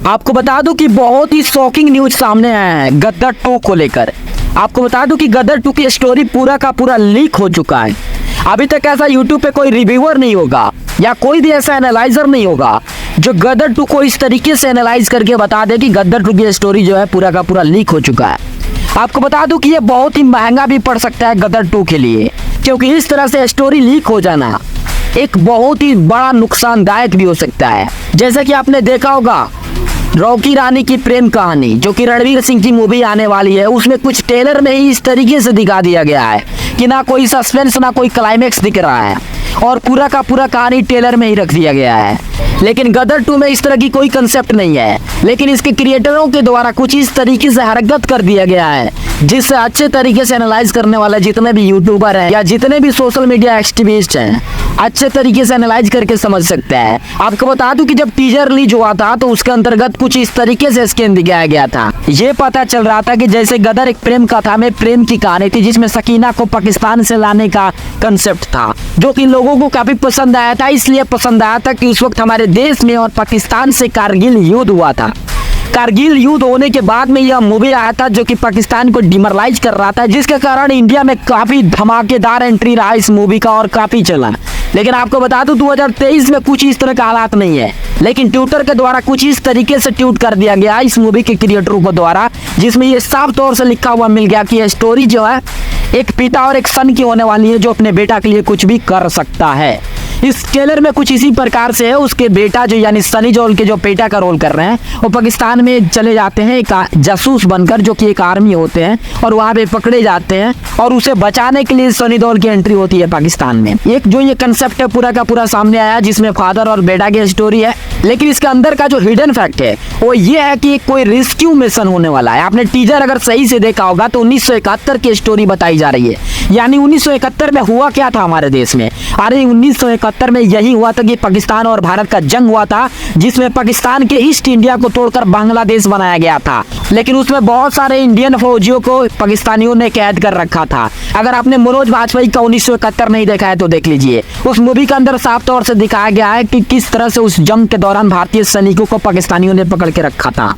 आपको बता दूं कि बहुत ही शॉकिंग न्यूज सामने आया है गदर 2 को लेकर। आपको बता दूं कि गदर 2 की स्टोरी पूरा का पूरा लीक हो चुका है। अभी तक ऐसा यूट्यूब पे कोई रिव्यूअर नहीं होगा या कोई भी ऐसा एनालाइजर नहीं होगा जो गदर 2 को इस तरीके से एनालाइज करके बता दे कि गदर 2 की स्टोरी जो है पूरा का पूरा लीक हो चुका है। आपको बता दूं कि ये बहुत ही महंगा भी पड़ सकता है गदर 2 के लिए, क्योंकि इस तरह से स्टोरी लीक हो जाना एक बहुत ही बड़ा नुकसानदायक भी हो सकता है। जैसा कि आपने देखा होगा रॉकी रानी की प्रेम कहानी जो कि रणवीर सिंह की मूवी आने वाली है, उसमें कुछ ट्रेलर में ही इस तरीके से दिखा दिया गया है कि ना कोई सस्पेंस ना कोई क्लाइमेक्स दिख रहा है और पूरा का पूरा कहानी ट्रेलर में ही रख दिया गया है। लेकिन गदर 2 में इस तरह की कोई कंसेप्ट नहीं है, लेकिन इसके क्रिएटरों के द्वारा कुछ इस तरीके से हरकत कर दिया गया है जिससे अच्छे तरीके से एनालाइज करने वाले जितने भी यूट्यूबर हैं या जितने भी सोशल मीडिया एक्टिविस्ट हैं अच्छे तरीके से एनालाइज करके समझ सकते हैं। आपको बता दूं कि जब टीजर रिलीज हुआ था तो उसके अंतर्गत कुछ इस तरीके से स्कैन दिखाया गया था। ये पता चल रहा था कि जैसे गदर एक प्रेम कथा में प्रेम की कहानी थी जिसमें सकीना को पाकिस्तान से लाने का कंसेप्ट था, जो कि लोगों को काफी पसंद आया था। इसलिए पसंद आया था कि उस वक्त हमारे देश में और पाकिस्तान से कारगिल युद्ध हुआ था। कारगिल युद्ध होने के बाद में यह मूवी आया था जो कि पाकिस्तान को डिमोरलाइज कर रहा था, जिसके कारण इंडिया में काफी धमाकेदार एंट्री रहा इस मूवी का और काफी चला। लेकिन आपको बता दूं 2023 में कुछ इस तरह का हालात नहीं है, लेकिन ट्विटर के द्वारा कुछ इस तरीके से ट्वीट कर दिया गया इस मूवी के क्रिएटरों को द्वारा, जिसमें ये साफ तौर से लिखा हुआ मिल गया कि यह स्टोरी जो है एक पिता और एक सन की होने वाली है जो अपने बेटा के लिए कुछ भी कर सकता है। इस ट्रेलर में कुछ इसी प्रकार से है। उसके बेटा जो यानी सनी देओल के जो बेटा का रोल कर रहे हैं वो पाकिस्तान में चले जाते हैं एक जासूस बनकर, जो कि एक आर्मी होते हैं और वहाँ पे पकड़े जाते हैं और उसे बचाने के लिए सनी देओल की एंट्री होती है पाकिस्तान में। एक जो ये कंसेप्ट है पूरा का पूरा सामने आया जिसमें फादर और बेटा की स्टोरी है, लेकिन इसके अंदर का जो हिडन फैक्ट है वो ये है कि कोई रेस्क्यू मिशन होने वाला है। आपने टीजर अगर सही से देखा होगा तो 1971 की स्टोरी बताई जा रही है। यानी 1971 में हुआ क्या था हमारे देश में? अरे 1971 में यही हुआ था कि पाकिस्तान और भारत का जंग हुआ था, जिसमें पाकिस्तान के ईस्ट इंडिया को तोड़कर बांग्लादेश बनाया गया था। लेकिन उसमें बहुत सारे इंडियन फौजियों को पाकिस्तानियों ने कैद कर रखा था। अगर आपने मनोज वाजपेयी का 1971 नहीं देखा है तो देख लीजिए। उस मूवी के अंदर साफ तौर से दिखाया गया है कि किस तरह से उस जंग के दौरान भारतीय सैनिकों को पाकिस्तानियों ने पकड़ के रखा था।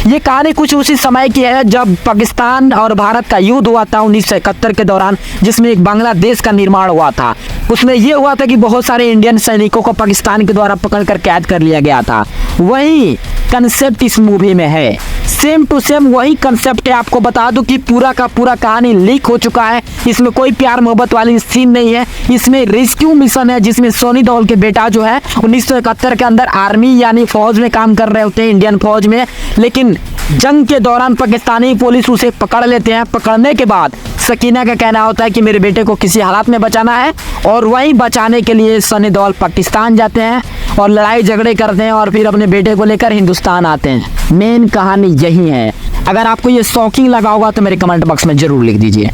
ये कहानी कुछ उसी समय की है जब पाकिस्तान और भारत का युद्ध हुआ था 1971 के दौरान, जिसमें एक बांग्लादेश का निर्माण हुआ था। उसमें यह हुआ था कि बहुत सारे इंडियन सैनिकों को पाकिस्तान के द्वारा पकड़कर कैद कर लिया गया था। वही कंसेप्ट इस मूवी में है, सेम टू सेम वही कंसेप्ट है। आपको बता दूं कि पूरा का पूरा कहानी लीक हो चुका है। इसमें कोई प्यार मोहब्बत वाली सीन नहीं है। इसमें रेस्क्यू मिशन है जिसमें सनी देओल के बेटा जो है 1971 के अंदर आर्मी यानी फौज में काम कर रहे होते हैं, इंडियन फौज में। लेकिन जंग के दौरान पाकिस्तानी पुलिस उसे पकड़ लेते हैं। पकड़ने के बाद सकीना का कहना होता है कि मेरे बेटे को किसी हालात में बचाना है और वहीं बचाने के लिए सनी देओल पाकिस्तान जाते हैं और लड़ाई झगड़े करते हैं और फिर अपने बेटे को लेकर हिंदुस्तान आते हैं। मेन कहानी यही है। अगर आपको ये शॉकिंग लगा होगा तो मेरे कमेंट बॉक्स में जरूर लिख दीजिए।